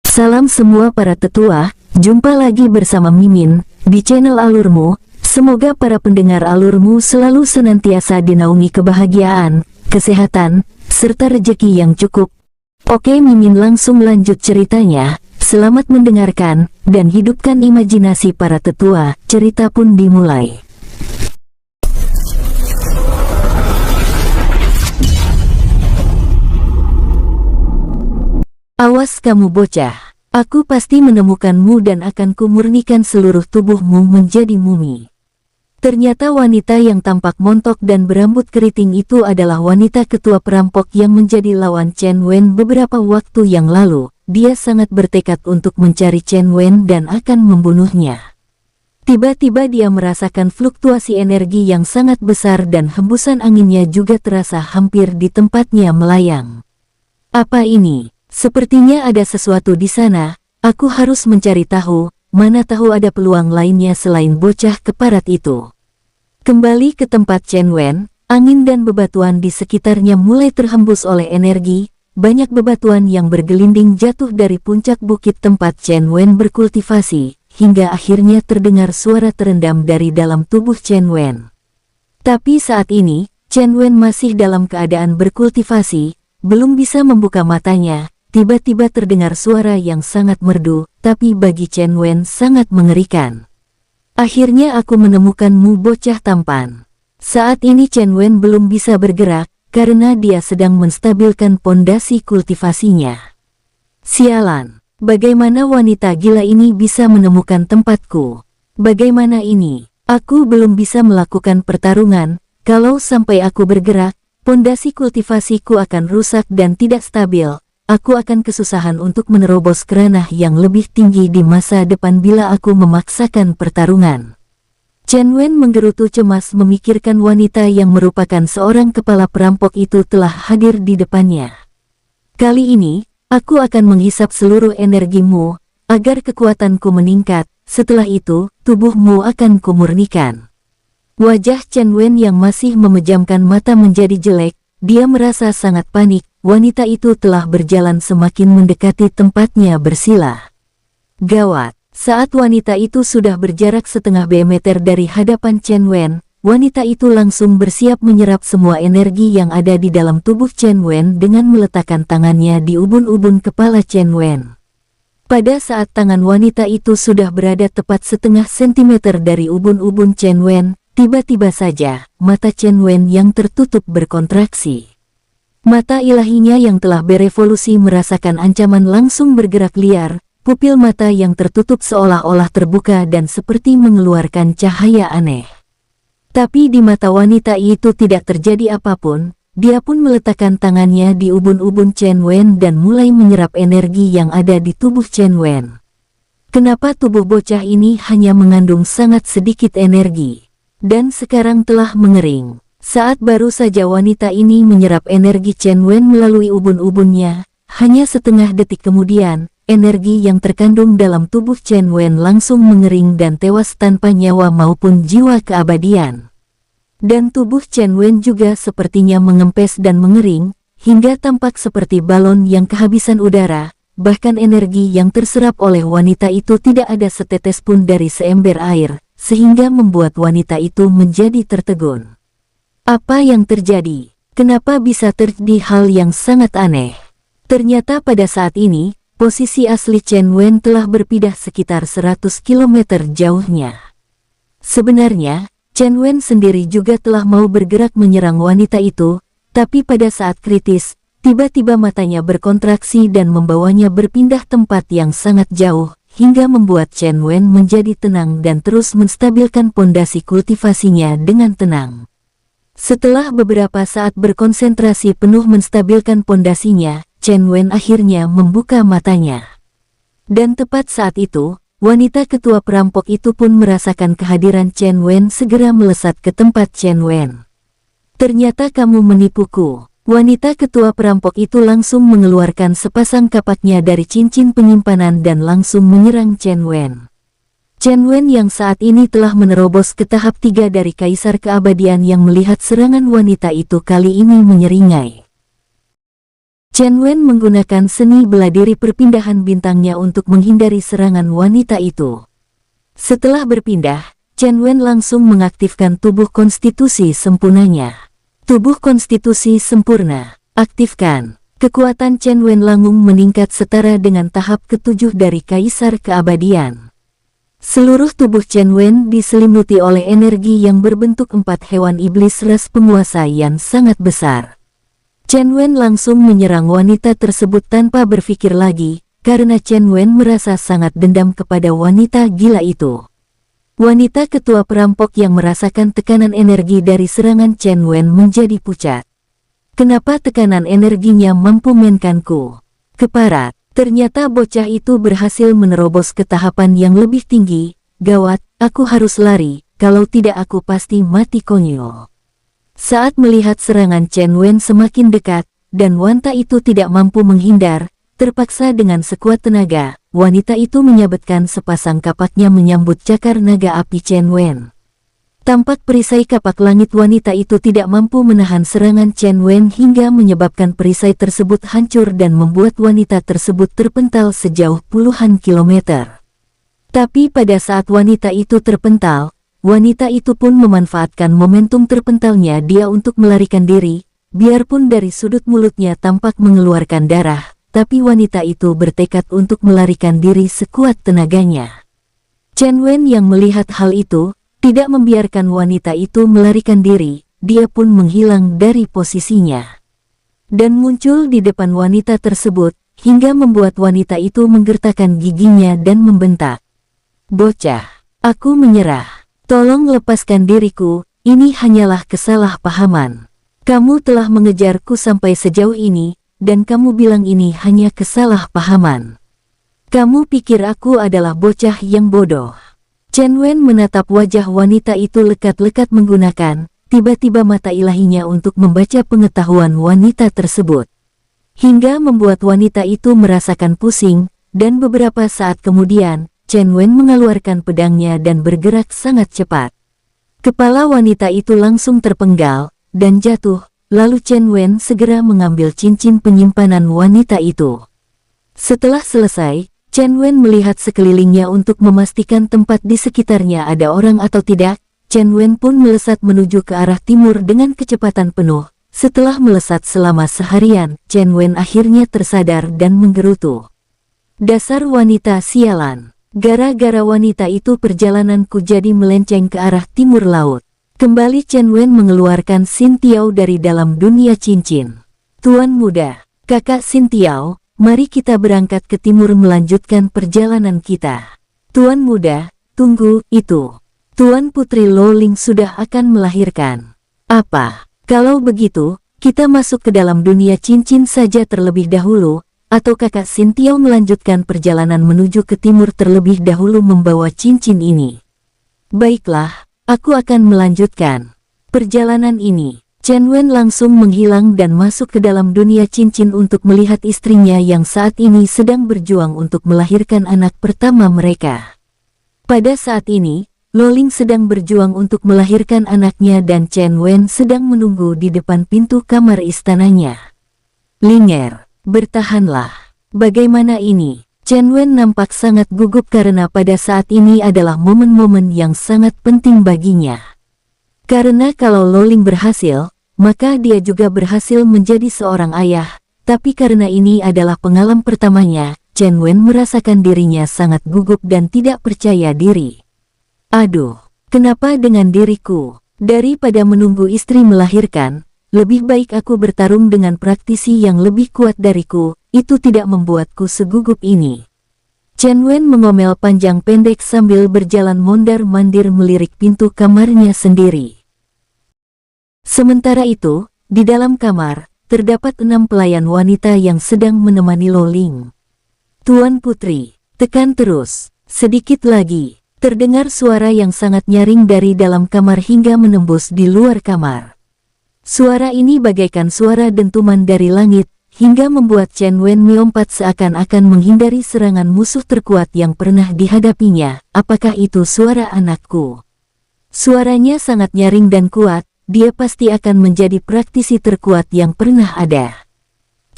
Salam semua para tetua, jumpa lagi bersama Mimin di channel Alurmu. Semoga para pendengar Alurmu selalu senantiasa dinaungi kebahagiaan, kesehatan, serta rezeki yang cukup. Oke, Mimin langsung lanjut ceritanya. Selamat mendengarkan dan hidupkan imajinasi para tetua. Cerita pun dimulai. Awas kamu bocah, aku pasti menemukanmu dan akan kumurnikan seluruh tubuhmu menjadi mumi. Ternyata wanita yang tampak montok dan berambut keriting itu adalah wanita ketua perampok yang menjadi lawan Chen Wen beberapa waktu yang lalu. Dia sangat bertekad untuk mencari Chen Wen dan akan membunuhnya. Tiba-tiba dia merasakan fluktuasi energi yang sangat besar dan hembusan anginnya juga terasa hampir di tempatnya melayang. Apa ini? Sepertinya ada sesuatu di sana, aku harus mencari tahu, mana tahu ada peluang lainnya selain bocah keparat itu. Kembali ke tempat Chen Wen, angin dan bebatuan di sekitarnya mulai terhembus oleh energi, banyak bebatuan yang bergelinding jatuh dari puncak bukit tempat Chen Wen berkultivasi, hingga akhirnya terdengar suara terendam dari dalam tubuh Chen Wen. Tapi saat ini, Chen Wen masih dalam keadaan berkultivasi, belum bisa membuka matanya. Tiba-tiba terdengar suara yang sangat merdu, tapi bagi Chen Wen sangat mengerikan. Akhirnya aku menemukanmu bocah tampan. Saat ini Chen Wen belum bisa bergerak, karena dia sedang menstabilkan pondasi kultivasinya. Sialan, bagaimana wanita gila ini bisa menemukan tempatku? Bagaimana ini? Aku belum bisa melakukan pertarungan, kalau sampai aku bergerak, pondasi kultivasiku akan rusak dan tidak stabil. Aku akan kesusahan untuk menerobos ranah yang lebih tinggi di masa depan bila aku memaksakan pertarungan. Chen Wen menggerutu cemas memikirkan wanita yang merupakan seorang kepala perampok itu telah hadir di depannya. Kali ini, aku akan menghisap seluruh energimu, agar kekuatanku meningkat, setelah itu, tubuhmu akan kumurnikan. Wajah Chen Wen yang masih memejamkan mata menjadi jelek, dia merasa sangat panik. Wanita itu telah berjalan semakin mendekati tempatnya bersila. Gawat, saat wanita itu sudah berjarak setengah meter dari hadapan Chen Wen, wanita itu langsung bersiap menyerap semua energi yang ada di dalam tubuh Chen Wen dengan meletakkan tangannya di ubun-ubun kepala Chen Wen. Pada saat tangan wanita itu sudah berada tepat setengah sentimeter dari ubun-ubun Chen Wen, tiba-tiba saja, mata Chen Wen yang tertutup berkontraksi. Mata ilahinya yang telah berevolusi merasakan ancaman langsung bergerak liar, pupil mata yang tertutup seolah-olah terbuka dan seperti mengeluarkan cahaya aneh. Tapi di mata wanita itu tidak terjadi apapun, dia pun meletakkan tangannya di ubun-ubun Chen Wen dan mulai menyerap energi yang ada di tubuh Chen Wen. Kenapa tubuh bocah ini hanya mengandung sangat sedikit energi, dan sekarang telah mengering? Saat baru saja wanita ini menyerap energi Chen Wen melalui ubun-ubunnya, hanya setengah detik kemudian, energi yang terkandung dalam tubuh Chen Wen langsung mengering dan tewas tanpa nyawa maupun jiwa keabadian. Dan tubuh Chen Wen juga sepertinya mengempes dan mengering, hingga tampak seperti balon yang kehabisan udara, bahkan energi yang terserap oleh wanita itu tidak ada setetes pun dari seember air, sehingga membuat wanita itu menjadi tertegun. Apa yang terjadi? Kenapa bisa terjadi hal yang sangat aneh? Ternyata pada saat ini, posisi asli Chen Wen telah berpindah sekitar 100 km jauhnya. Sebenarnya, Chen Wen sendiri juga telah mau bergerak menyerang wanita itu, tapi pada saat kritis, tiba-tiba matanya berkontraksi dan membawanya berpindah tempat yang sangat jauh, hingga membuat Chen Wen menjadi tenang dan terus menstabilkan pondasi kultivasinya dengan tenang. Setelah beberapa saat berkonsentrasi penuh menstabilkan pondasinya, Chen Wen akhirnya membuka matanya. Dan tepat saat itu, wanita ketua perampok itu pun merasakan kehadiran Chen Wen segera melesat ke tempat Chen Wen. Ternyata kamu menipuku. Wanita ketua perampok itu langsung mengeluarkan sepasang kapaknya dari cincin penyimpanan dan langsung menyerang Chen Wen. Chen Wen yang saat ini telah menerobos ke tahap 3 dari Kaisar Keabadian yang melihat serangan wanita itu kali ini menyeringai. Chen Wen menggunakan seni bela diri perpindahan bintangnya untuk menghindari serangan wanita itu. Setelah berpindah, Chen Wen langsung mengaktifkan tubuh konstitusi sempurnanya. Tubuh konstitusi sempurna, aktifkan. Kekuatan Chen Wen Langung meningkat setara dengan tahap ke-7 dari Kaisar Keabadian. Seluruh tubuh Chen Wen diselimuti oleh energi yang berbentuk 4 hewan iblis ras penguasa yang sangat besar. Chen Wen langsung menyerang wanita tersebut tanpa berpikir lagi, karena Chen Wen merasa sangat dendam kepada wanita gila itu. Wanita ketua perampok yang merasakan tekanan energi dari serangan Chen Wen menjadi pucat. Kenapa tekanan energinya mampu mainkanku? Keparat, ternyata bocah itu berhasil menerobos ke tahapan yang lebih tinggi. Gawat, aku harus lari, kalau tidak aku pasti mati konyol. Saat melihat serangan Chen Wen semakin dekat, dan wanita itu tidak mampu menghindar, terpaksa dengan sekuat tenaga, wanita itu menyabetkan sepasang kapaknya menyambut cakar naga api Chen Wen. Tampak perisai kapak langit wanita itu tidak mampu menahan serangan Chen Wen hingga menyebabkan perisai tersebut hancur dan membuat wanita tersebut terpental sejauh puluhan kilometer. Tapi pada saat wanita itu terpental, wanita itu pun memanfaatkan momentum terpentalnya dia untuk melarikan diri, biarpun dari sudut mulutnya tampak mengeluarkan darah, tapi wanita itu bertekad untuk melarikan diri sekuat tenaganya. Chen Wen yang melihat hal itu, tidak membiarkan wanita itu melarikan diri, dia pun menghilang dari posisinya. Dan muncul di depan wanita tersebut, hingga membuat wanita itu menggertakkan giginya dan membentak. Bocah, aku menyerah. Tolong lepaskan diriku, ini hanyalah kesalahpahaman. Kamu telah mengejarku sampai sejauh ini, dan kamu bilang ini hanya kesalahpahaman. Kamu pikir aku adalah bocah yang bodoh. Chen Wen menatap wajah wanita itu lekat-lekat menggunakan, tiba-tiba mata ilahinya untuk membaca pengetahuan wanita tersebut. Hingga membuat wanita itu merasakan pusing, dan beberapa saat kemudian, Chen Wen mengeluarkan pedangnya dan bergerak sangat cepat. Kepala wanita itu langsung terpenggal, dan jatuh, lalu Chen Wen segera mengambil cincin penyimpanan wanita itu. Setelah selesai, Chen Wen melihat sekelilingnya untuk memastikan tempat di sekitarnya ada orang atau tidak. Chen Wen pun melesat menuju ke arah timur dengan kecepatan penuh. Setelah melesat selama seharian, Chen Wen akhirnya tersadar dan menggerutu. Dasar wanita sialan. Gara-gara wanita itu perjalananku jadi melenceng ke arah timur laut. Kembali Chen Wen mengeluarkan Xin Tiao dari dalam dunia cincin. Tuan muda, kakak Xin Tiao, mari kita berangkat ke timur melanjutkan perjalanan kita. Tuan muda, tunggu, itu. Tuan Putri Lo Ling sudah akan melahirkan. Apa? Kalau begitu, kita masuk ke dalam dunia cincin saja terlebih dahulu. Atau kakak Xin Tiao melanjutkan perjalanan menuju ke timur terlebih dahulu membawa cincin ini. Baiklah, aku akan melanjutkan perjalanan ini. Chen Wen langsung menghilang dan masuk ke dalam dunia cincin untuk melihat istrinya yang saat ini sedang berjuang untuk melahirkan anak pertama mereka. Pada saat ini, Lo Ling sedang berjuang untuk melahirkan anaknya dan Chen Wen sedang menunggu di depan pintu kamar istananya. Linger. Bertahanlah. Bagaimana ini? Chen Wen nampak sangat gugup karena pada saat ini adalah momen-momen yang sangat penting baginya. Karena kalau Lo Ling berhasil, maka dia juga berhasil menjadi seorang ayah. Tapi karena ini adalah pengalaman pertamanya, Chen Wen merasakan dirinya sangat gugup dan tidak percaya diri. Aduh, kenapa dengan diriku? Daripada menunggu istri melahirkan, lebih baik aku bertarung dengan praktisi yang lebih kuat dariku, itu tidak membuatku segugup ini. Chen Wen mengomel panjang pendek sambil berjalan mondar-mandir melirik pintu kamarnya sendiri. Sementara itu, di dalam kamar, terdapat 6 pelayan wanita yang sedang menemani Lo Ling. Tuan Putri, tekan terus, sedikit lagi. Terdengar suara yang sangat nyaring dari dalam kamar hingga menembus di luar kamar. Suara ini bagaikan suara dentuman dari langit, hingga membuat Chen Wen melompat seakan-akan menghindari serangan musuh terkuat yang pernah dihadapinya. Apakah itu suara anakku? Suaranya sangat nyaring dan kuat, dia pasti akan menjadi praktisi terkuat yang pernah ada.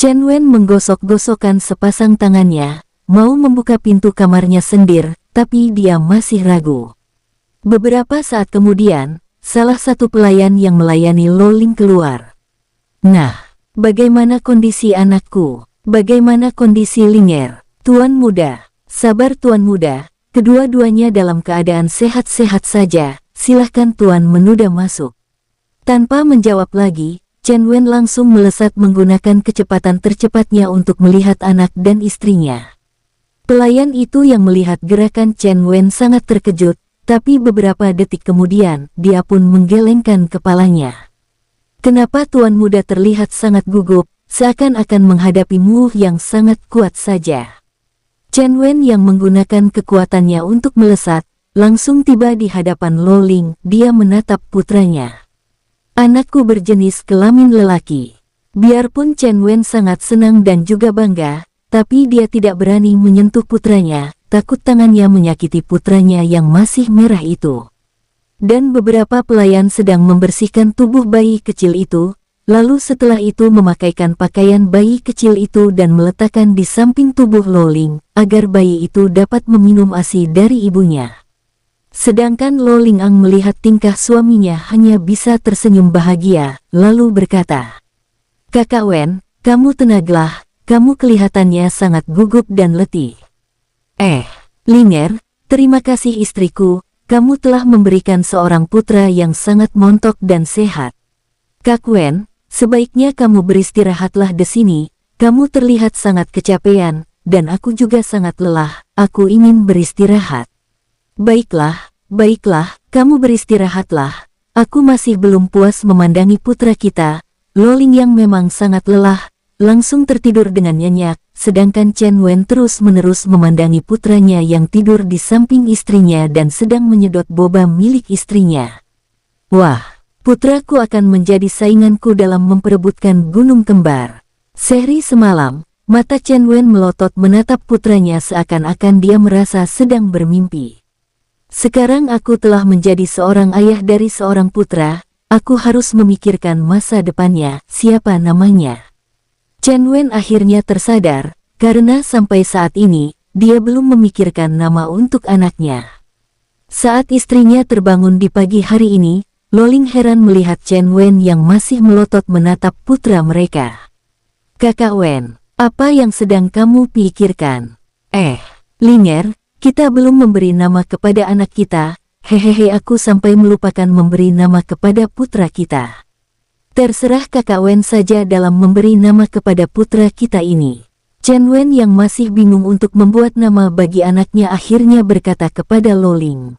Chen Wen menggosok-gosokkan sepasang tangannya, mau membuka pintu kamarnya sendiri, tapi dia masih ragu. Beberapa saat kemudian, salah satu pelayan yang melayani Lo Ling keluar. Nah, bagaimana kondisi anakku? Bagaimana kondisi Linger? Tuan muda, sabar tuan muda, kedua-duanya dalam keadaan sehat-sehat saja, silahkan tuan muda masuk. Tanpa menjawab lagi, Chen Wen langsung melesat menggunakan kecepatan tercepatnya untuk melihat anak dan istrinya. Pelayan itu yang melihat gerakan Chen Wen sangat terkejut, tapi beberapa detik kemudian, dia pun menggelengkan kepalanya. Kenapa tuan muda terlihat sangat gugup, seakan-akan menghadapi musuh yang sangat kuat saja? Chen Wen yang menggunakan kekuatannya untuk melesat, langsung tiba di hadapan Lo Ling. Dia menatap putranya. Anakku berjenis kelamin lelaki. Biarpun Chen Wen sangat senang dan juga bangga, tapi dia tidak berani menyentuh putranya, takut tangannya menyakiti putranya yang masih merah itu. Dan beberapa pelayan sedang membersihkan tubuh bayi kecil itu, lalu setelah itu memakaikan pakaian bayi kecil itu dan meletakkan di samping tubuh Lo Ling, agar bayi itu dapat meminum ASI dari ibunya. Sedangkan Lo Ling Ang melihat tingkah suaminya hanya bisa tersenyum bahagia, lalu berkata, "Kakak Wen, kamu tenanglah, kamu kelihatannya sangat gugup dan letih." Linger, terima kasih istriku, kamu telah memberikan seorang putra yang sangat montok dan sehat. Kak Wen, sebaiknya kamu beristirahatlah di sini, kamu terlihat sangat kecapean, dan aku juga sangat lelah, aku ingin beristirahat. Baiklah, kamu beristirahatlah. Aku masih belum puas memandangi putra kita. Lo Ling yang memang sangat lelah, langsung tertidur dengan nyenyak, sedangkan Chen Wen terus-menerus memandangi putranya yang tidur di samping istrinya dan sedang menyedot boba milik istrinya. Wah, putraku akan menjadi sainganku dalam memperebutkan gunung kembar. Sehari semalam, mata Chen Wen melotot menatap putranya seakan-akan dia merasa sedang bermimpi. Sekarang aku telah menjadi seorang ayah dari seorang putra, aku harus memikirkan masa depannya, siapa namanya. Chen Wen akhirnya tersadar, karena sampai saat ini, dia belum memikirkan nama untuk anaknya. Saat istrinya terbangun di pagi hari ini, Lo Ling heran melihat Chen Wen yang masih melotot menatap putra mereka. Kakak Wen, apa yang sedang kamu pikirkan? Linger, kita belum memberi nama kepada anak kita, hehehe aku sampai melupakan memberi nama kepada putra kita. Terserah kakak Wen saja dalam memberi nama kepada putra kita ini. Chen Wen yang masih bingung untuk membuat nama bagi anaknya akhirnya berkata kepada Lo Ling.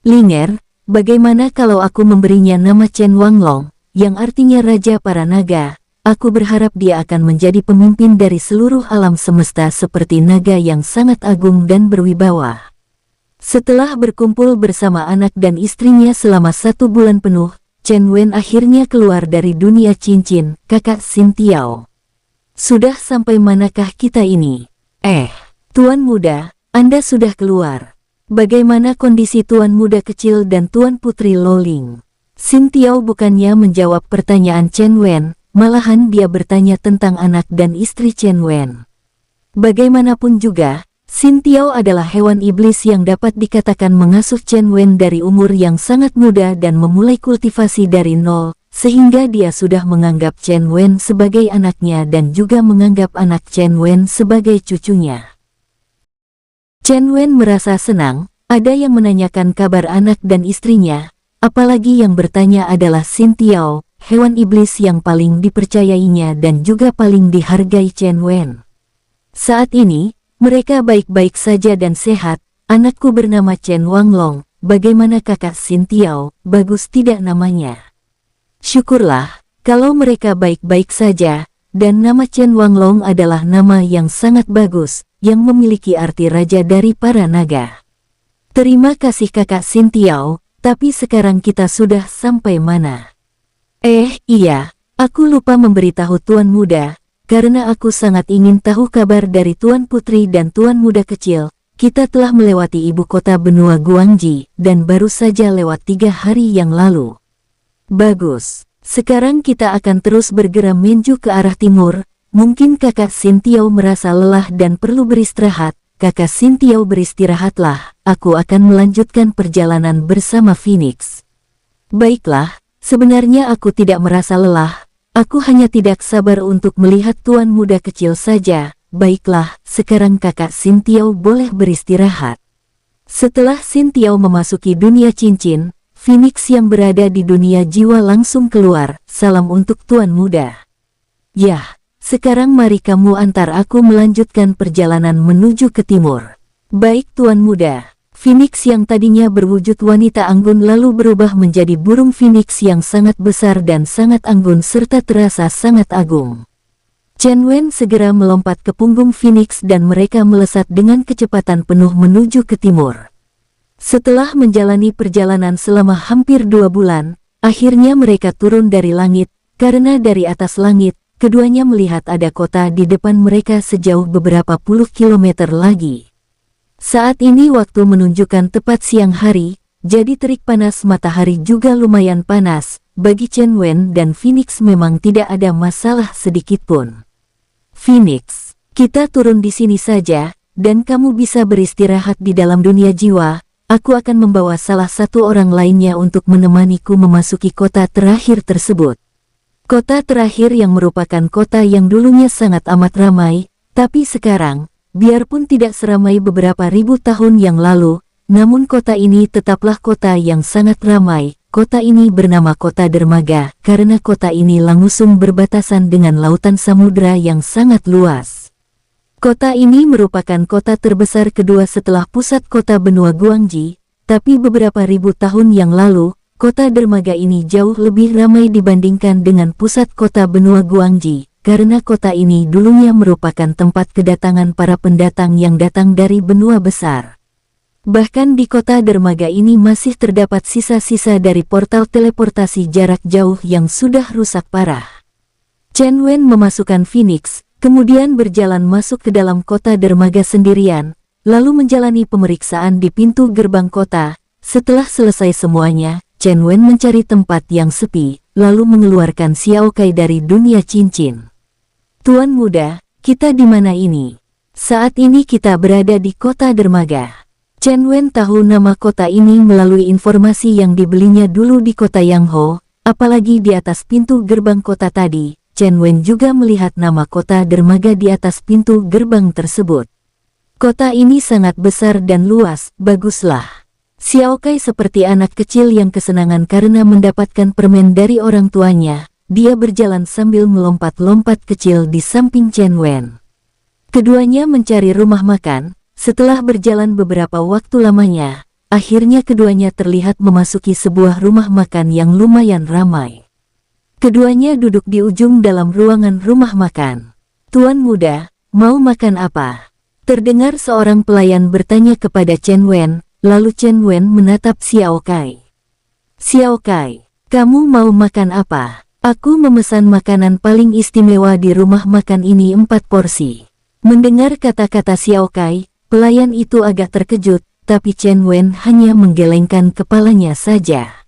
Linger, bagaimana kalau aku memberinya nama Chen Wanglong, yang artinya Raja para Naga? Aku berharap dia akan menjadi pemimpin dari seluruh alam semesta seperti naga yang sangat agung dan berwibawa. Setelah berkumpul bersama anak dan istrinya selama 1 bulan penuh, Chen Wen akhirnya keluar dari dunia cincin. Kakak Xin Tiao, sudah sampai manakah kita ini? Tuan muda, Anda sudah keluar. Bagaimana kondisi tuan muda kecil dan tuan putri Lo Ling? Xin Tiao bukannya menjawab pertanyaan Chen Wen, malahan dia bertanya tentang anak dan istri Chen Wen. Bagaimanapun juga, Xin Tiao adalah hewan iblis yang dapat dikatakan mengasuh Chen Wen dari umur yang sangat muda dan memulai kultivasi dari nol, sehingga dia sudah menganggap Chen Wen sebagai anaknya dan juga menganggap anak Chen Wen sebagai cucunya. Chen Wen merasa senang, ada yang menanyakan kabar anak dan istrinya, apalagi yang bertanya adalah Xin Tiao, hewan iblis yang paling dipercayainya dan juga paling dihargai Chen Wen. Saat ini, mereka baik-baik saja dan sehat. Anakku bernama Chen Wanglong, bagaimana kakak Xin Tiao, bagus tidak namanya? Syukurlah, kalau mereka baik-baik saja, dan nama Chen Wanglong adalah nama yang sangat bagus, yang memiliki arti raja dari para naga. Terima kasih kakak Xin Tiao, tapi sekarang kita sudah sampai mana? Iya, aku lupa memberitahu tuan muda, karena aku sangat ingin tahu kabar dari tuan putri dan tuan muda kecil. Kita telah melewati ibu kota benua Guangji, dan baru saja lewat 3 hari yang lalu. Bagus, sekarang kita akan terus bergerak menuju ke arah timur, Mungkin kakak Xintiao merasa lelah dan perlu beristirahat. Kakak Xintiao beristirahatlah, aku akan melanjutkan perjalanan bersama Phoenix. Baiklah, sebenarnya aku tidak merasa lelah, aku hanya tidak sabar untuk melihat tuan muda kecil saja. Baiklah, sekarang kakak Xintiao boleh beristirahat. Setelah Xintiao memasuki dunia cincin, Phoenix yang berada di dunia jiwa langsung keluar, salam untuk tuan muda. Yah, sekarang mari kamu antar aku melanjutkan perjalanan menuju ke timur. Baik tuan muda. Phoenix yang tadinya berwujud wanita anggun lalu berubah menjadi burung Phoenix yang sangat besar dan sangat anggun serta terasa sangat agung. Chen Wen segera melompat ke punggung Phoenix dan mereka melesat dengan kecepatan penuh menuju ke timur. Setelah menjalani perjalanan selama hampir 2 bulan, akhirnya mereka turun dari langit, karena dari atas langit, keduanya melihat ada kota di depan mereka sejauh beberapa puluh kilometer lagi. Saat ini waktu menunjukkan tepat siang hari, jadi terik panas matahari juga lumayan panas, bagi Chen Wen dan Phoenix memang tidak ada masalah sedikitpun. Phoenix, kita turun di sini saja, dan kamu bisa beristirahat di dalam dunia jiwa. Aku akan membawa salah satu orang lainnya untuk menemaniku memasuki kota terakhir tersebut. Kota terakhir yang merupakan kota yang dulunya sangat amat ramai, tapi sekarang, biarpun tidak seramai beberapa ribu tahun yang lalu, namun kota ini tetaplah kota yang sangat ramai. Kota ini bernama Kota Dermaga, karena kota ini langsung berbatasan dengan lautan samudra yang sangat luas. Kota ini merupakan kota terbesar kedua setelah pusat kota benua Guangji, tapi beberapa ribu tahun yang lalu, kota dermaga ini jauh lebih ramai dibandingkan dengan pusat kota benua Guangji, karena kota ini dulunya merupakan tempat kedatangan para pendatang yang datang dari benua besar. Bahkan di kota dermaga ini masih terdapat sisa-sisa dari portal teleportasi jarak jauh yang sudah rusak parah. Chen Wen memasukkan Phoenix, kemudian berjalan masuk ke dalam kota dermaga sendirian, lalu menjalani pemeriksaan di pintu gerbang kota. Setelah selesai semuanya, Chen Wen mencari tempat yang sepi, lalu mengeluarkan Xiao Kai dari dunia cincin. Tuan muda, kita di mana ini? Saat ini kita berada di kota dermaga. Chen Wen tahu nama kota ini melalui informasi yang dibelinya dulu di kota Yangho, apalagi di atas pintu gerbang kota tadi. Chen Wen juga melihat nama kota dermaga di atas pintu gerbang tersebut. Kota ini sangat besar dan luas, baguslah. Xiao Kai seperti anak kecil yang kesenangan karena mendapatkan permen dari orang tuanya. Dia berjalan sambil melompat-lompat kecil di samping Chen Wen. Keduanya mencari rumah makan. Setelah berjalan beberapa waktu lamanya, akhirnya keduanya terlihat memasuki sebuah rumah makan yang lumayan ramai. Keduanya duduk di ujung dalam ruangan rumah makan. Tuan muda, mau makan apa? Terdengar seorang pelayan bertanya kepada Chen Wen, lalu Chen Wen menatap Xiao Kai. Xiao Kai, kamu mau makan apa? Aku memesan makanan paling istimewa di rumah makan ini 4 porsi. Mendengar kata-kata Xiao Kai, pelayan itu agak terkejut, tapi Chen Wen hanya menggelengkan kepalanya saja.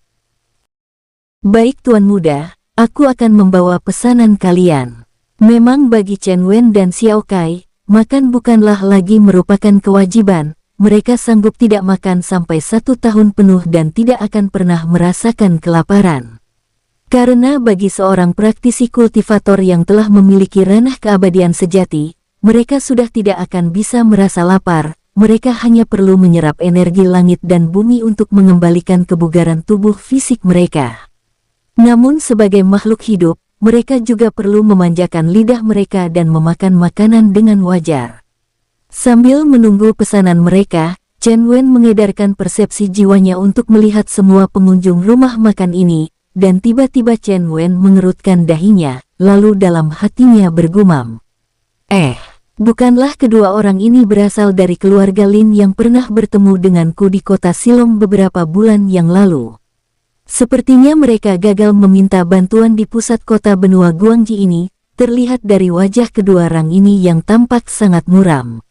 Baik tuan muda. Aku akan membawa pesanan kalian. Memang bagi Chen Wen dan Xiao Kai, makan bukanlah lagi merupakan kewajiban. Mereka sanggup tidak makan sampai 1 tahun penuh dan tidak akan pernah merasakan kelaparan. Karena bagi seorang praktisi kultivator yang telah memiliki ranah keabadian sejati, mereka sudah tidak akan bisa merasa lapar. Mereka hanya perlu menyerap energi langit dan bumi untuk mengembalikan kebugaran tubuh fisik mereka. Namun sebagai makhluk hidup, mereka juga perlu memanjakan lidah mereka dan memakan makanan dengan wajar. Sambil menunggu pesanan mereka, Chen Wen mengedarkan persepsi jiwanya untuk melihat semua pengunjung rumah makan ini, dan tiba-tiba Chen Wen mengerutkan dahinya, lalu dalam hatinya bergumam. Bukanlah kedua orang ini berasal dari keluarga Lin yang pernah bertemu denganku di kota Silong beberapa bulan yang lalu. Sepertinya mereka gagal meminta bantuan di pusat kota benua Guangji ini, terlihat dari wajah kedua orang ini yang tampak sangat muram.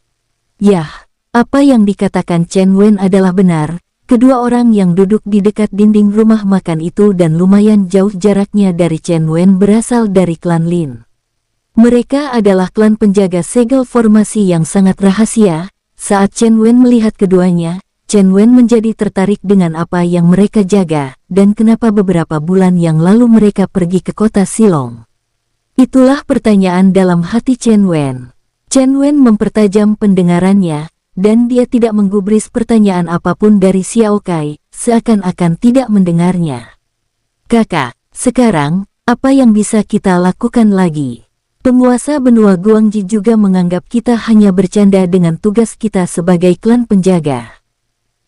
Yah, apa yang dikatakan Chen Wen adalah benar, kedua orang yang duduk di dekat dinding rumah makan itu dan lumayan jauh jaraknya dari Chen Wen berasal dari klan Lin. Mereka adalah klan penjaga segel formasi yang sangat rahasia. Saat Chen Wen melihat keduanya, Chen Wen menjadi tertarik dengan apa yang mereka jaga, dan kenapa beberapa bulan yang lalu mereka pergi ke kota Silong. Itulah pertanyaan dalam hati Chen Wen. Chen Wen mempertajam pendengarannya, dan dia tidak menggubris pertanyaan apapun dari Xiao Kai, seakan-akan tidak mendengarnya. Kakak, sekarang, apa yang bisa kita lakukan lagi? Penguasa benua Guangji juga menganggap kita hanya bercanda dengan tugas kita sebagai klan penjaga.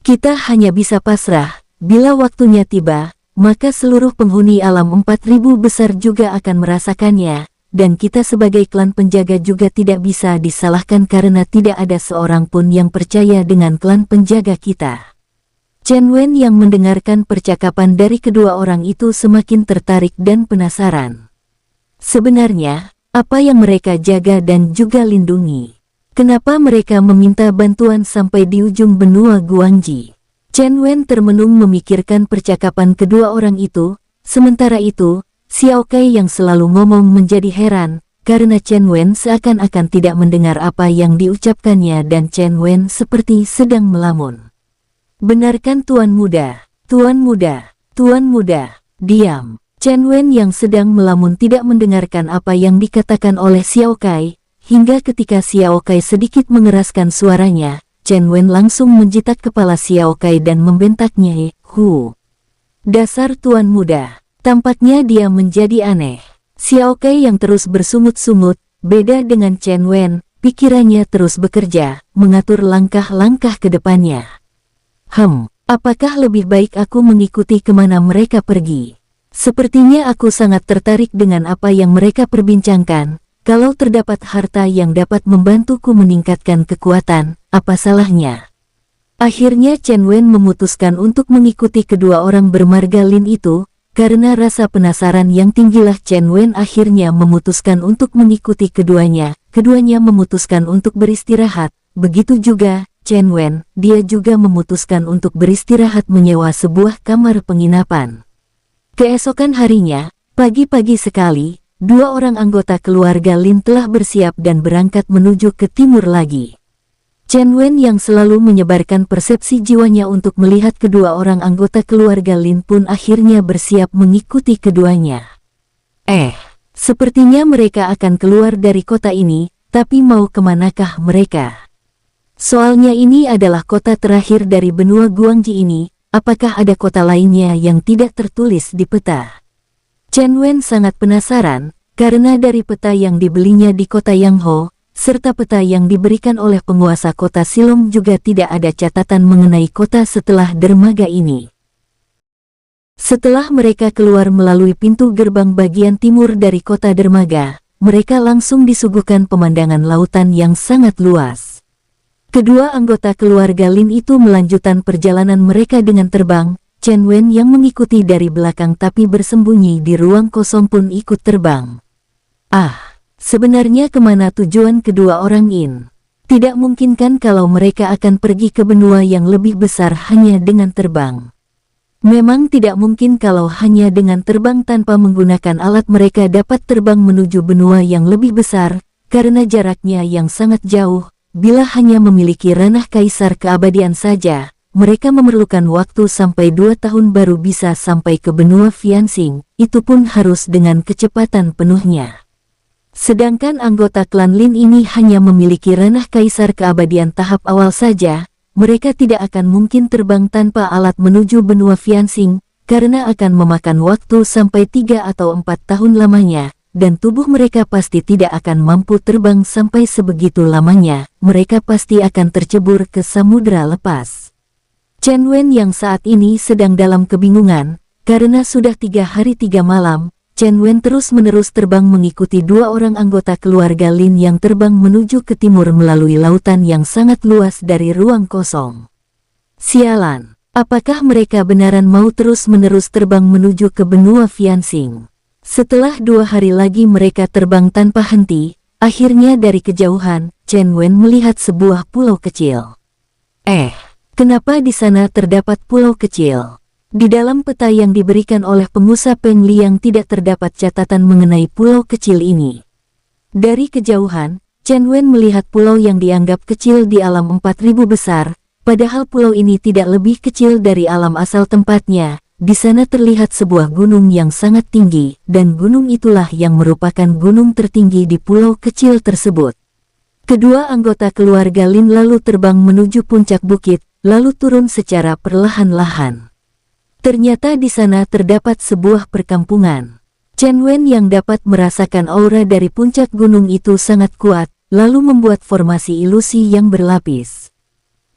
Kita hanya bisa pasrah, bila waktunya tiba, maka seluruh penghuni alam 4000 besar juga akan merasakannya, dan kita sebagai klan penjaga juga tidak bisa disalahkan karena tidak ada seorang pun yang percaya dengan klan penjaga kita. Chen Wen yang mendengarkan percakapan dari kedua orang itu semakin tertarik dan penasaran. Sebenarnya, apa yang mereka jaga dan juga lindungi? Kenapa mereka meminta bantuan sampai di ujung benua Guangji? Chen Wen termenung memikirkan percakapan kedua orang itu. Sementara itu, Xiao Kai yang selalu ngomong menjadi heran, karena Chen Wen seakan-akan tidak mendengar apa yang diucapkannya dan Chen Wen seperti sedang melamun. Benarkan Tuan Muda, Tuan Muda, Tuan Muda, diam. Chen Wen yang sedang melamun tidak mendengarkan apa yang dikatakan oleh Xiao Kai, hingga ketika Xiao Kai sedikit mengeraskan suaranya, Chen Wen langsung menjitak kepala Xiao Kai dan membentaknya, "Hu! Dasar Tuan Muda!" Tampaknya dia menjadi aneh. Xiao Kai yang terus bersungut-sungut, beda dengan Chen Wen, pikirannya terus bekerja, mengatur langkah-langkah ke depannya. Apakah lebih baik aku mengikuti kemana mereka pergi? Sepertinya aku sangat tertarik dengan apa yang mereka perbincangkan. Kalau terdapat harta yang dapat membantuku meningkatkan kekuatan, apa salahnya? Akhirnya Chen Wen memutuskan untuk mengikuti kedua orang bermarga Lin itu. Karena rasa penasaran yang tinggilah Chen Wen akhirnya memutuskan untuk mengikuti keduanya. Keduanya memutuskan untuk beristirahat. Begitu juga Chen Wen, dia juga memutuskan untuk beristirahat menyewa sebuah kamar penginapan. Keesokan harinya, pagi-pagi sekali, dua orang anggota keluarga Lin telah bersiap dan berangkat menuju ke timur lagi. Chen Wen yang selalu menyebarkan persepsi jiwanya untuk melihat kedua orang anggota keluarga Lin pun akhirnya bersiap mengikuti keduanya. Sepertinya mereka akan keluar dari kota ini, tapi mau kemanakah mereka? Soalnya ini adalah kota terakhir dari benua Guangji ini. Apakah ada kota lainnya yang tidak tertulis di peta? Chen Wen sangat penasaran, karena dari peta yang dibelinya di kota Yangho, serta peta yang diberikan oleh penguasa kota Silong juga tidak ada catatan mengenai kota setelah dermaga ini. Setelah mereka keluar melalui pintu gerbang bagian timur dari kota dermaga, mereka langsung disuguhkan pemandangan lautan yang sangat luas. Kedua anggota keluarga Lin itu melanjutkan perjalanan mereka dengan terbang. Chen Wen yang mengikuti dari belakang tapi bersembunyi di ruang kosong pun ikut terbang. Sebenarnya kemana tujuan kedua orang ini? Tidak mungkin kan kalau mereka akan pergi ke benua yang lebih besar hanya dengan terbang. Memang tidak mungkin kalau hanya dengan terbang tanpa menggunakan alat mereka dapat terbang menuju benua yang lebih besar, karena jaraknya yang sangat jauh. Bila hanya memiliki ranah kaisar keabadian saja, mereka memerlukan waktu sampai 2 tahun baru bisa sampai ke benua Fiansing, itu pun harus dengan kecepatan penuhnya. Sedangkan anggota klan Lin ini hanya memiliki ranah kaisar keabadian tahap awal saja, mereka tidak akan mungkin terbang tanpa alat menuju benua Fiansing, karena akan memakan waktu sampai 3 atau 4 tahun lamanya. Dan tubuh mereka pasti tidak akan mampu terbang sampai sebegitu lamanya, mereka pasti akan tercebur ke samudera lepas. Chen Wen yang saat ini sedang dalam kebingungan, karena sudah 3 hari 3 malam, Chen Wen terus-menerus terbang mengikuti dua orang anggota keluarga Lin yang terbang menuju ke timur melalui lautan yang sangat luas dari ruang kosong. Sialan, apakah mereka benaran mau terus-menerus terbang menuju ke benua Fiansing? Setelah 2 hari lagi mereka terbang tanpa henti, akhirnya dari kejauhan, Chen Wen melihat sebuah pulau kecil. Kenapa di sana terdapat pulau kecil? Di dalam peta yang diberikan oleh pengusaha Peng Li yang tidak terdapat catatan mengenai pulau kecil ini. Dari kejauhan, Chen Wen melihat pulau yang dianggap kecil di alam 4000 besar, padahal pulau ini tidak lebih kecil dari alam asal tempatnya. Di sana terlihat sebuah gunung yang sangat tinggi, dan gunung itulah yang merupakan gunung tertinggi di pulau kecil tersebut. Kedua anggota keluarga Lin lalu terbang menuju puncak bukit, lalu turun secara perlahan-lahan. Ternyata di sana terdapat sebuah perkampungan. Chen Wen yang dapat merasakan aura dari puncak gunung itu sangat kuat, lalu membuat formasi ilusi yang berlapis.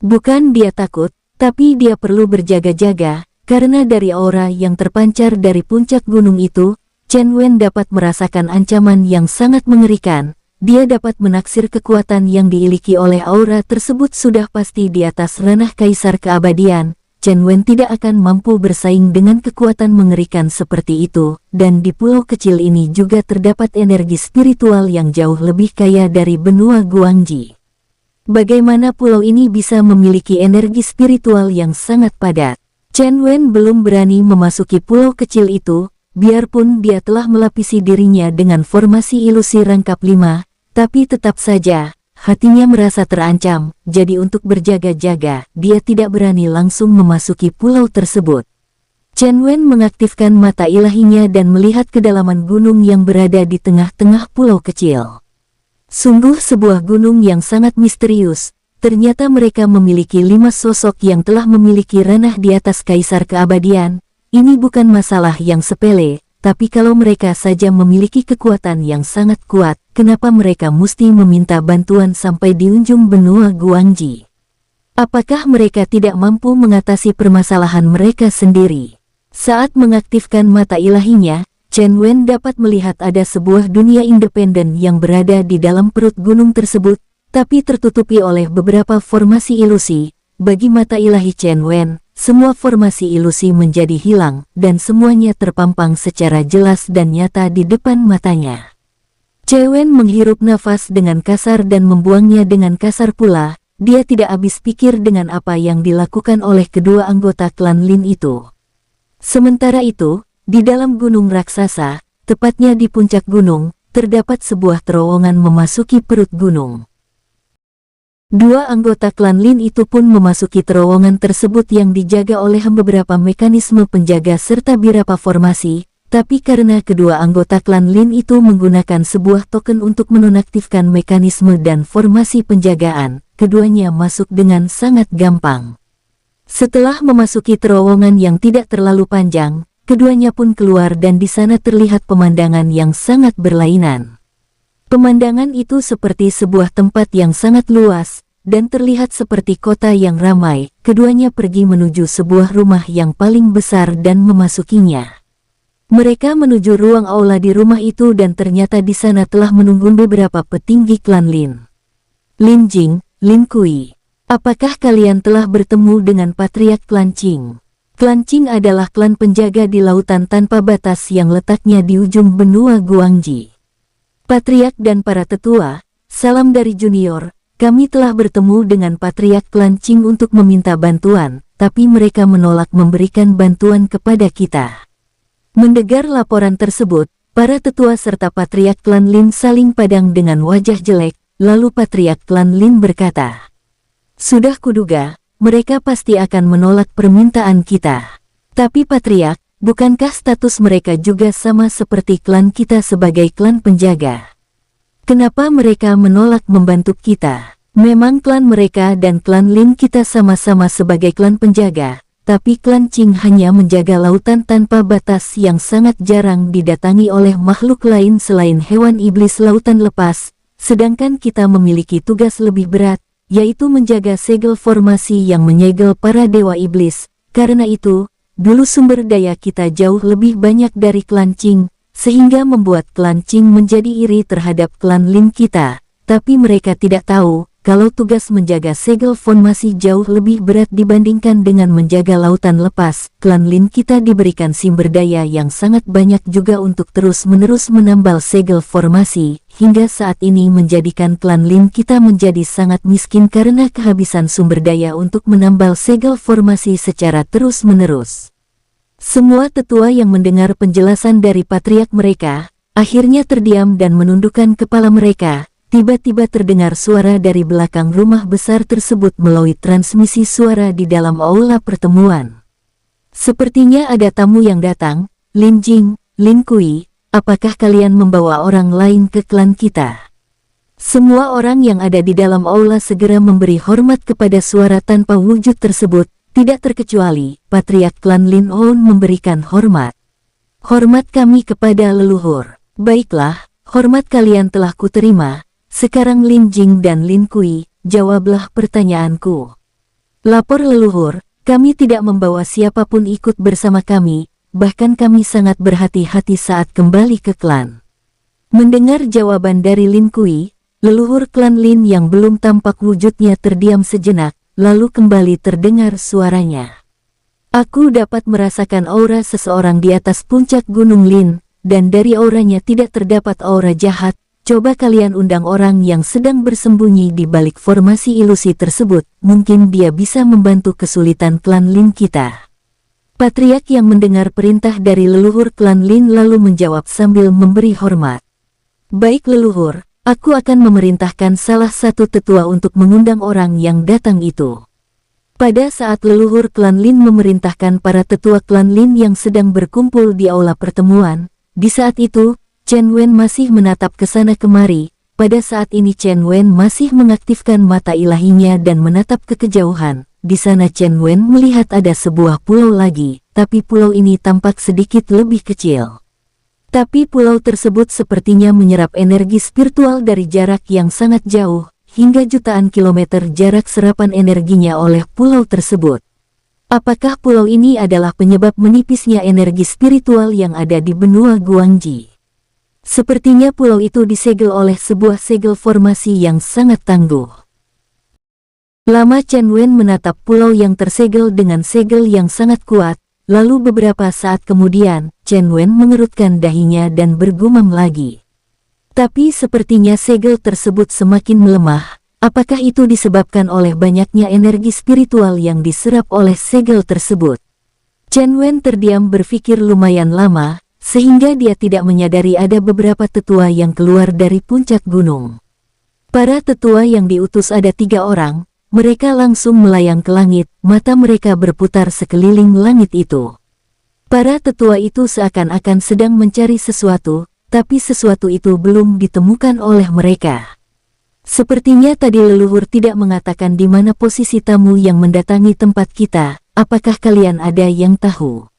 Bukan dia takut, tapi dia perlu berjaga-jaga, karena dari aura yang terpancar dari puncak gunung itu, Chen Wen dapat merasakan ancaman yang sangat mengerikan. Dia dapat menaksir kekuatan yang diiliki oleh aura tersebut sudah pasti di atas ranah kaisar keabadian. Chen Wen tidak akan mampu bersaing dengan kekuatan mengerikan seperti itu, dan di pulau kecil ini juga terdapat energi spiritual yang jauh lebih kaya dari benua Guangji. Bagaimana pulau ini bisa memiliki energi spiritual yang sangat padat? Chen Wen belum berani memasuki pulau kecil itu, biarpun dia telah melapisi dirinya dengan formasi ilusi rangkap 5, tapi tetap saja, hatinya merasa terancam, jadi untuk berjaga-jaga, dia tidak berani langsung memasuki pulau tersebut. Chen Wen mengaktifkan mata ilahinya dan melihat kedalaman gunung yang berada di tengah-tengah pulau kecil. Sungguh sebuah gunung yang sangat misterius, ternyata mereka memiliki 5 sosok yang telah memiliki ranah di atas kaisar keabadian. Ini bukan masalah yang sepele, tapi kalau mereka saja memiliki kekuatan yang sangat kuat, kenapa mereka mesti meminta bantuan sampai di ujung benua Guangji? Apakah mereka tidak mampu mengatasi permasalahan mereka sendiri? Saat mengaktifkan mata ilahinya, Chen Wen dapat melihat ada sebuah dunia independen yang berada di dalam perut gunung tersebut, tapi tertutupi oleh beberapa formasi ilusi. Bagi mata ilahi Chen Wen, semua formasi ilusi menjadi hilang, dan semuanya terpampang secara jelas dan nyata di depan matanya. Chen Wen menghirup nafas dengan kasar dan membuangnya dengan kasar pula. Dia tidak habis pikir dengan apa yang dilakukan oleh kedua anggota klan Lin itu. Sementara itu, di dalam gunung raksasa, tepatnya di puncak gunung, terdapat sebuah terowongan memasuki perut gunung. Dua anggota klan Lin itu pun memasuki terowongan tersebut yang dijaga oleh beberapa mekanisme penjaga serta beberapa formasi, tapi karena kedua anggota klan Lin itu menggunakan sebuah token untuk menonaktifkan mekanisme dan formasi penjagaan, keduanya masuk dengan sangat gampang. Setelah memasuki terowongan yang tidak terlalu panjang, keduanya pun keluar dan di sana terlihat pemandangan yang sangat berlainan. Pemandangan itu seperti sebuah tempat yang sangat luas, dan terlihat seperti kota yang ramai. Keduanya pergi menuju sebuah rumah yang paling besar dan memasukinya. Mereka menuju ruang aula di rumah itu dan ternyata di sana telah menunggu beberapa petinggi klan Lin. Lin Jing, Lin Kui, apakah kalian telah bertemu dengan patriark klan Qing? Klan Qing adalah klan penjaga di lautan tanpa batas yang letaknya di ujung benua Guangji. Patriark dan para tetua, salam dari junior, kami telah bertemu dengan patriark klan Qing untuk meminta bantuan, tapi mereka menolak memberikan bantuan kepada kita. Mendengar laporan tersebut, para tetua serta patriark klan Lin saling padang dengan wajah jelek, lalu patriark klan Lin berkata, "Sudah kuduga, mereka pasti akan menolak permintaan kita. Tapi patriark, bukankah status mereka juga sama seperti klan kita sebagai klan penjaga? Kenapa mereka menolak membantu kita? Memang klan mereka dan klan Lin kita sama-sama sebagai klan penjaga, tapi klan Qing hanya menjaga lautan tanpa batas yang sangat jarang didatangi oleh makhluk lain selain hewan iblis lautan lepas, sedangkan kita memiliki tugas lebih berat, yaitu menjaga segel formasi yang menyegel para dewa iblis. Karena itu, dulu sumber daya kita jauh lebih banyak dari klan Qing, sehingga membuat klan Qing menjadi iri terhadap klan Lin kita. Tapi mereka tidak tahu, kalau tugas menjaga segel formasi jauh lebih berat dibandingkan dengan menjaga lautan lepas. Klan Lin kita diberikan sumber daya yang sangat banyak juga untuk terus-menerus menambal segel formasi, hingga saat ini menjadikan klan Lin kita menjadi sangat miskin karena kehabisan sumber daya untuk menambal segel formasi secara terus-menerus." Semua tetua yang mendengar penjelasan dari patriark mereka, akhirnya terdiam dan menundukkan kepala mereka. Tiba-tiba terdengar suara dari belakang rumah besar tersebut melalui transmisi suara di dalam aula pertemuan. Sepertinya ada tamu yang datang. Lin Jing, Lin Kui, apakah kalian membawa orang lain ke klan kita? Semua orang yang ada di dalam aula segera memberi hormat kepada suara tanpa wujud tersebut, tidak terkecuali Patriark klan Lin On memberikan hormat. Hormat kami kepada leluhur. Baiklah, hormat kalian telah kuterima. Sekarang Lin Jing dan Lin Kui, jawablah pertanyaanku. Lapor leluhur, kami tidak membawa siapapun ikut bersama kami, bahkan kami sangat berhati-hati saat kembali ke klan. Mendengar jawaban dari Lin Kui, leluhur klan Lin yang belum tampak wujudnya terdiam sejenak, lalu kembali terdengar suaranya. Aku dapat merasakan aura seseorang di atas puncak gunung Lin, dan dari auranya tidak terdapat aura jahat. Coba kalian undang orang yang sedang bersembunyi di balik formasi ilusi tersebut, mungkin dia bisa membantu kesulitan klan Lin kita. Patriark yang mendengar perintah dari leluhur klan Lin lalu menjawab sambil memberi hormat. Baik leluhur, aku akan memerintahkan salah satu tetua untuk mengundang orang yang datang itu. Pada saat leluhur klan Lin memerintahkan para tetua klan Lin yang sedang berkumpul di aula pertemuan, di saat itu, Chen Wen masih menatap ke sana kemari. Pada saat ini Chen Wen masih mengaktifkan mata ilahinya dan menatap ke kejauhan. Di sana Chen Wen melihat ada sebuah pulau lagi, tapi pulau ini tampak sedikit lebih kecil. Tapi pulau tersebut sepertinya menyerap energi spiritual dari jarak yang sangat jauh, hingga jutaan kilometer jarak serapan energinya oleh pulau tersebut. Apakah pulau ini adalah penyebab menipisnya energi spiritual yang ada di benua Guangji? Sepertinya pulau itu disegel oleh sebuah segel formasi yang sangat tangguh. Lama Chen Wen menatap pulau yang tersegel dengan segel yang sangat kuat, lalu beberapa saat kemudian, Chen Wen mengerutkan dahinya dan bergumam lagi. Tapi sepertinya segel tersebut semakin melemah. Apakah itu disebabkan oleh banyaknya energi spiritual yang diserap oleh segel tersebut? Chen Wen terdiam berpikir lumayan lama, sehingga dia tidak menyadari ada beberapa tetua yang keluar dari puncak gunung. Para tetua yang diutus ada 3 orang, mereka langsung melayang ke langit, mata mereka berputar sekeliling langit itu. Para tetua itu seakan-akan sedang mencari sesuatu, tapi sesuatu itu belum ditemukan oleh mereka. Sepertinya tadi leluhur tidak mengatakan di mana posisi tamu yang mendatangi tempat kita, apakah kalian ada yang tahu?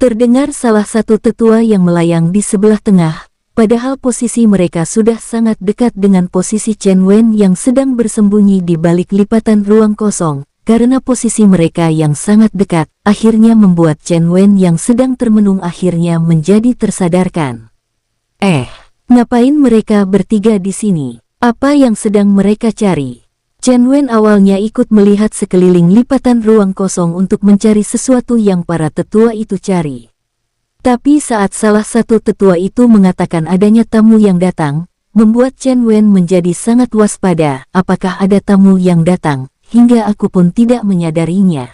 Terdengar salah satu tetua yang melayang di sebelah tengah, padahal posisi mereka sudah sangat dekat dengan posisi Chen Wen yang sedang bersembunyi di balik lipatan ruang kosong. Karena posisi mereka yang sangat dekat, akhirnya membuat Chen Wen yang sedang termenung akhirnya menjadi tersadarkan. Ngapain mereka bertiga di sini? Apa yang sedang mereka cari? Chen Wen awalnya ikut melihat sekeliling lipatan ruang kosong untuk mencari sesuatu yang para tetua itu cari. Tapi saat salah satu tetua itu mengatakan adanya tamu yang datang, membuat Chen Wen menjadi sangat waspada. Apakah ada tamu yang datang, hingga aku pun tidak menyadarinya.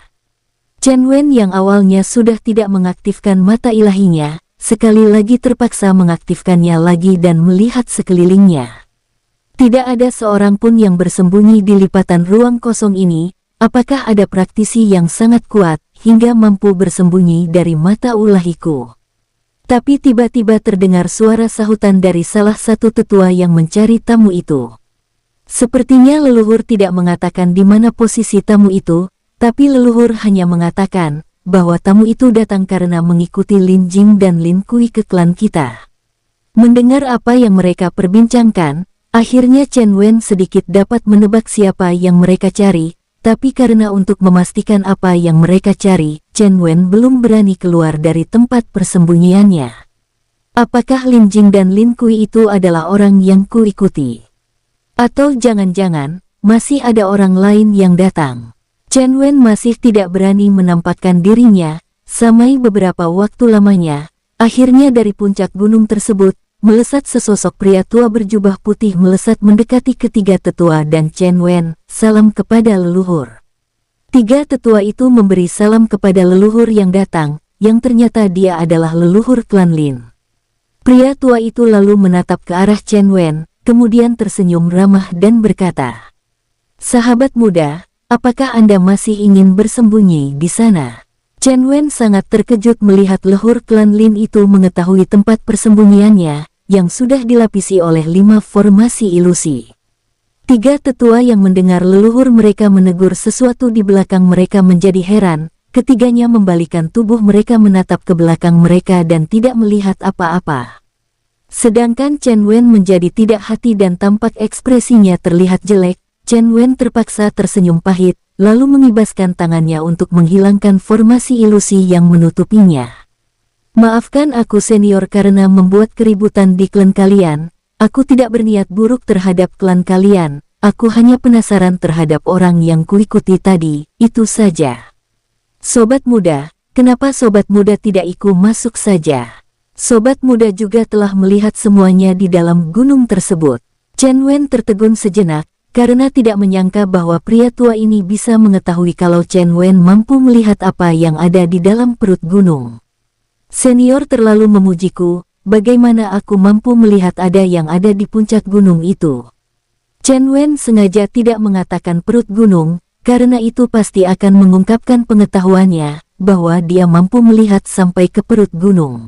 Chen Wen yang awalnya sudah tidak mengaktifkan mata ilahinya, sekali lagi terpaksa mengaktifkannya lagi dan melihat sekelilingnya. Tidak ada seorang pun yang bersembunyi di lipatan ruang kosong ini. Apakah ada praktisi yang sangat kuat, hingga mampu bersembunyi dari mata ulahiku? Tapi tiba-tiba terdengar suara sahutan dari salah satu tetua yang mencari tamu itu. Sepertinya leluhur tidak mengatakan di mana posisi tamu itu, tapi leluhur hanya mengatakan bahwa tamu itu datang karena mengikuti Lin Jing dan Lin Kui ke klan kita. Mendengar apa yang mereka perbincangkan, akhirnya Chen Wen sedikit dapat menebak siapa yang mereka cari, tapi karena untuk memastikan apa yang mereka cari, Chen Wen belum berani keluar dari tempat persembunyiannya. Apakah Lin Jing dan Lin Kui itu adalah orang yang kuikuti? Atau jangan-jangan, masih ada orang lain yang datang? Chen Wen masih tidak berani menampakkan dirinya, sampai beberapa waktu lamanya, akhirnya dari puncak gunung tersebut, melesat sesosok pria tua berjubah putih melesat mendekati ketiga tetua dan Chen Wen, salam kepada leluhur. 3 tetua itu memberi salam kepada leluhur yang datang, yang ternyata dia adalah leluhur klan Lin. Pria tua itu lalu menatap ke arah Chen Wen, kemudian tersenyum ramah dan berkata, "Sahabat muda, apakah Anda masih ingin bersembunyi di sana?" Chen Wen sangat terkejut melihat leluhur klan Lin itu mengetahui tempat persembunyiannya, yang sudah dilapisi oleh 5 formasi ilusi. 3 tetua yang mendengar leluhur mereka menegur sesuatu di belakang mereka menjadi heran, ketiganya membalikan tubuh mereka menatap ke belakang mereka dan tidak melihat apa-apa. Sedangkan Chen Wen menjadi tidak hati dan tampak ekspresinya terlihat jelek. Chen Wen terpaksa tersenyum pahit, lalu mengibaskan tangannya untuk menghilangkan formasi ilusi yang menutupinya. "Maafkan aku senior karena membuat keributan di klan kalian. Aku tidak berniat buruk terhadap klan kalian, aku hanya penasaran terhadap orang yang kuikuti tadi, itu saja." "Sobat muda, kenapa sobat muda tidak ikut masuk saja?" Sobat muda juga telah melihat semuanya di dalam gunung tersebut. Chen Wen tertegun sejenak, karena tidak menyangka bahwa pria tua ini bisa mengetahui kalau Chen Wen mampu melihat apa yang ada di dalam perut gunung. "Senior terlalu memujiku, bagaimana aku mampu melihat ada yang ada di puncak gunung itu?" Chen Wen sengaja tidak mengatakan perut gunung, karena itu pasti akan mengungkapkan pengetahuannya, bahwa dia mampu melihat sampai ke perut gunung.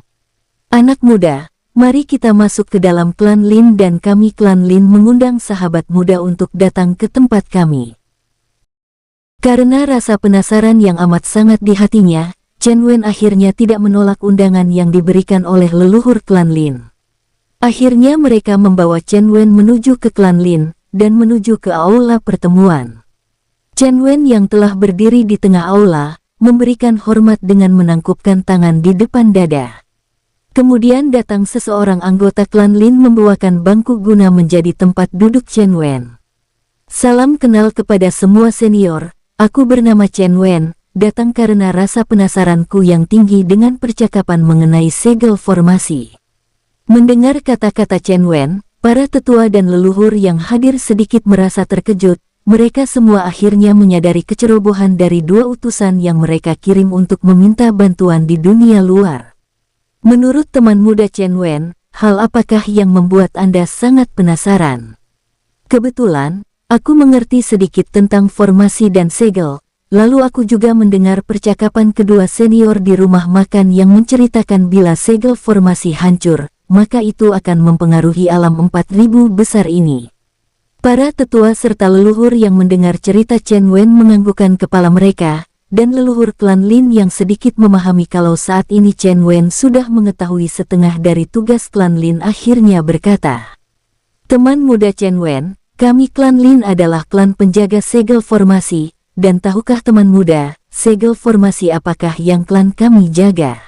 "Anak muda, mari kita masuk ke dalam klan Lin dan kami klan Lin mengundang sahabat muda untuk datang ke tempat kami." Karena rasa penasaran yang amat sangat di hatinya, Chen Wen akhirnya tidak menolak undangan yang diberikan oleh leluhur klan Lin. Akhirnya mereka membawa Chen Wen menuju ke klan Lin, dan menuju ke aula pertemuan. Chen Wen yang telah berdiri di tengah aula, memberikan hormat dengan menangkupkan tangan di depan dada. Kemudian datang seseorang anggota klan Lin membawakan bangku guna menjadi tempat duduk Chen Wen. "Salam kenal kepada semua senior, aku bernama Chen Wen, datang karena rasa penasaranku yang tinggi dengan percakapan mengenai segel formasi." Mendengar kata-kata Chen Wen, para tetua dan leluhur yang hadir sedikit merasa terkejut, mereka semua akhirnya menyadari kecerobohan dari 2 utusan yang mereka kirim untuk meminta bantuan di dunia luar. "Menurut teman muda Chen Wen, hal apakah yang membuat Anda sangat penasaran?" "Kebetulan, aku mengerti sedikit tentang formasi dan segel, lalu aku juga mendengar percakapan kedua senior di rumah makan yang menceritakan bila segel formasi hancur, maka itu akan mempengaruhi alam 4000 besar ini." Para tetua serta leluhur yang mendengar cerita Chen Wen menganggukkan kepala mereka, dan leluhur klan Lin yang sedikit memahami kalau saat ini Chen Wen sudah mengetahui setengah dari tugas klan Lin akhirnya berkata, "Teman muda Chen Wen, kami klan Lin adalah klan penjaga segel formasi, dan tahukah teman muda, segel formasi apakah yang klan kami jaga?"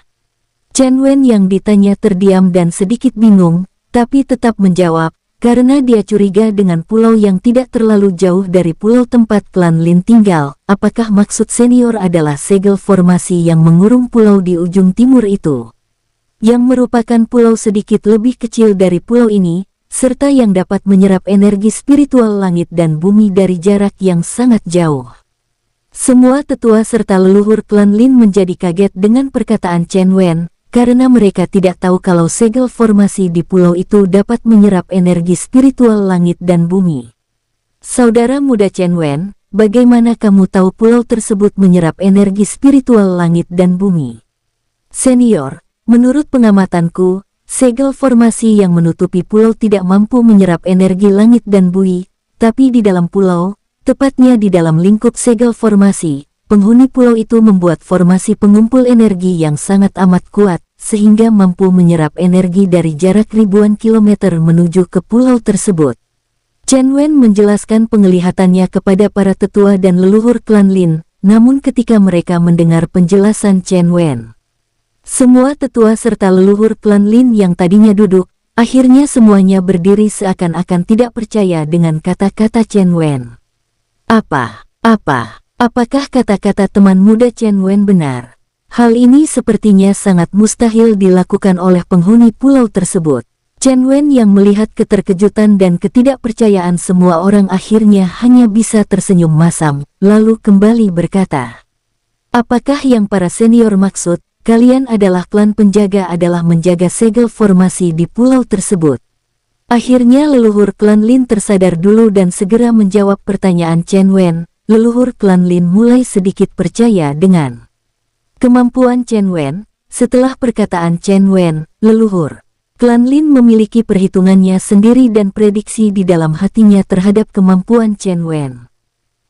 Chen Wen yang ditanya terdiam dan sedikit bingung, tapi tetap menjawab, karena dia curiga dengan pulau yang tidak terlalu jauh dari pulau tempat klan Lin tinggal. "Apakah maksud senior adalah segel formasi yang mengurung pulau di ujung timur itu, yang merupakan pulau sedikit lebih kecil dari pulau ini, serta yang dapat menyerap energi spiritual langit dan bumi dari jarak yang sangat jauh?" Semua tetua serta leluhur klan Lin menjadi kaget dengan perkataan Chen Wen, karena mereka tidak tahu kalau segel formasi di pulau itu dapat menyerap energi spiritual langit dan bumi. "Saudara muda Chen Wen, bagaimana kamu tahu pulau tersebut menyerap energi spiritual langit dan bumi?" "Senior, menurut pengamatanku, segel formasi yang menutupi pulau tidak mampu menyerap energi langit dan bumi, tapi di dalam pulau, tepatnya di dalam lingkup segel formasi, penghuni pulau itu membuat formasi pengumpul energi yang sangat amat kuat, sehingga mampu menyerap energi dari jarak ribuan kilometer menuju ke pulau tersebut." Chen Wen menjelaskan penglihatannya kepada para tetua dan leluhur klan Lin, namun ketika mereka mendengar penjelasan Chen Wen, semua tetua serta leluhur klan Lin yang tadinya duduk, akhirnya semuanya berdiri seakan-akan tidak percaya dengan kata-kata Chen Wen. Apakah kata-kata teman muda Chen Wen benar? Hal ini sepertinya sangat mustahil dilakukan oleh penghuni pulau tersebut. Chen Wen yang melihat keterkejutan dan ketidakpercayaan semua orang akhirnya hanya bisa tersenyum masam, lalu kembali berkata, "Apakah yang para senior maksud, kalian adalah klan penjaga adalah menjaga segel formasi di pulau tersebut. Akhirnya leluhur klan Lin tersadar dulu dan segera menjawab pertanyaan Chen Wen. Leluhur klan Lin mulai sedikit percaya dengan kemampuan Chen Wen. Setelah perkataan Chen Wen, leluhur klan Lin memiliki perhitungannya sendiri dan prediksi di dalam hatinya terhadap kemampuan Chen Wen.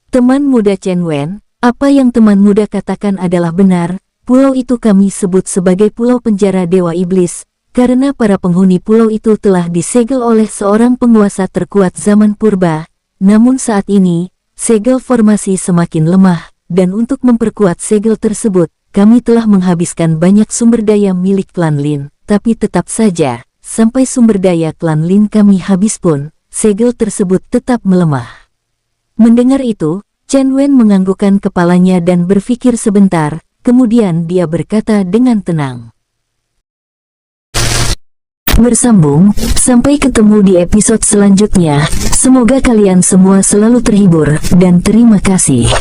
Teman muda Chen Wen, apa yang teman muda katakan adalah benar. Pulau itu kami sebut sebagai Pulau Penjara Dewa Iblis, karena para penghuni pulau itu telah disegel oleh seorang penguasa terkuat zaman purba. Namun saat ini, segel formasi semakin lemah, dan untuk memperkuat segel tersebut, kami telah menghabiskan banyak sumber daya milik klan Lin, tapi tetap saja, sampai sumber daya klan Lin kami habis pun, segel tersebut tetap melemah. Mendengar itu, Chen Wen menganggukkan kepalanya dan berpikir sebentar. Kemudian dia berkata dengan tenang. Bersambung, sampai ketemu di episode selanjutnya. Semoga kalian semua selalu terhibur, dan terima kasih.